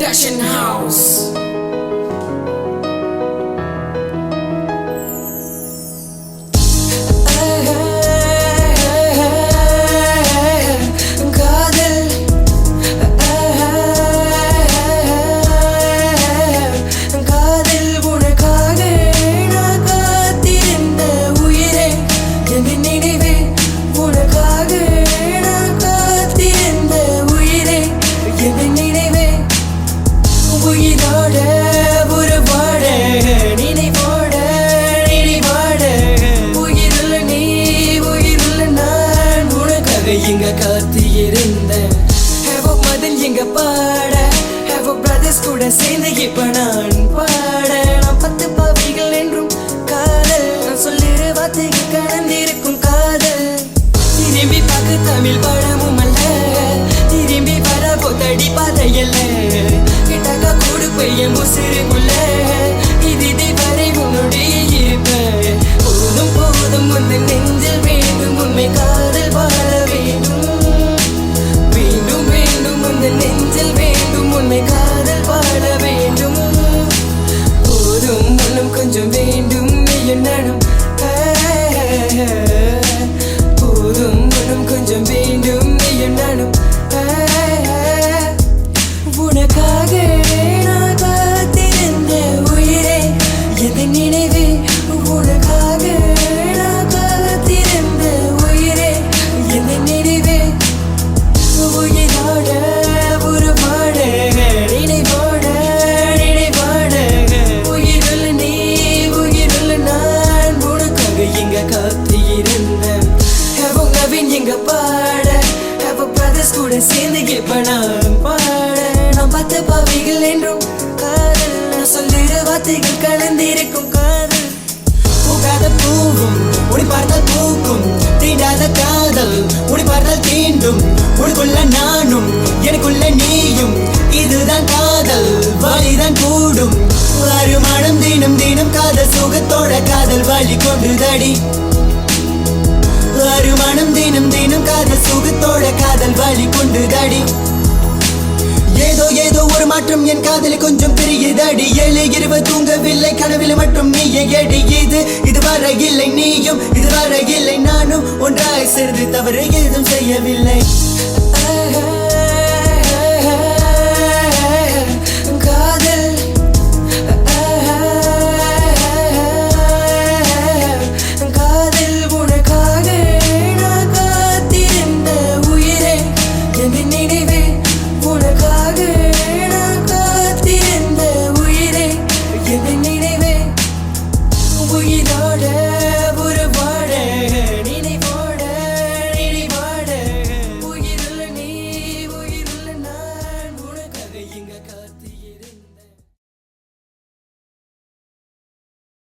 Production House. இங்க காத்து இருந்தேன் ஹேவோக் மதன் எங்க பாட ஹேவோக் பிரதர்ஸ் கூட சேர்ந்து இப்ப நான் பாட நான் 10 பாவிகள் என்றும் காதல் நான் சொல்லிற வார்த்தைகள் கடந்திருக்கும் காதல் திரும்பி பார்க்க தமிழ் படமும் அல்ல திரும்பி வர போத்தடி பாதையல்ல கிட்டக்கா கூடு பையன் முசிறுக்குள்ள இது வரை உன்னுடைய இருப்பேன் போதும் போதும் உன் நெஞ்சில் வேண்டும் உண்மை காதல் வாழ நெஞ்சில் வேண்டும் உன்னை காதல் பாட வேண்டும் போதும் மனம் கொஞ்சம் வேண்டும் என்னும் போதும் மனம் கொஞ்சம் வேண்டும் என்னும் உனக்காக நான் காத்திருந்த உயிரே எதன் நினைவே உனக்காக நான் காத்திருந்த உயிரே எதன் நினைவே உயிரோட எங்க பாட ஹேவோக் பிரதர்ஸ் கூட சேர்ந்து இப்ப நான் பாட நான் 10 பாவிகள் என்றும் காதல் நான் சொல்லிற வார்த்தைகள் கலந்திருக்கும் காதல் பூக்காத பூவும் உடி பார்த்தால் பூக்கும் தீண்டாத காதல் உடி பார்த்தால் தீண்டும் உனக்குள்ள நானும் எனக்குள்ள நீயும் இதுதான் காதல் வலிதான் கூடும் வருமானம் தினம் தினம் காதல் சுகத்தோட காதல் வலி கொண்டு தடி வருமானம் தினம் தினம் காதல் சுகத்தோட காதல் வலி கொண்டு தடி ஏதோ ஏதோ ஒரு மாற்றம் என் காதலை கொஞ்சம் தெரியுதடி 7 இரவு தூங்கவில்லை கனவில் மட்டும் நீயே எடி இது வர இல்லை நீயும் இது வர இல்லை நானும் ஒன்றாய் சேர்ந்து தவறு ஏதும் செய்யவில்லை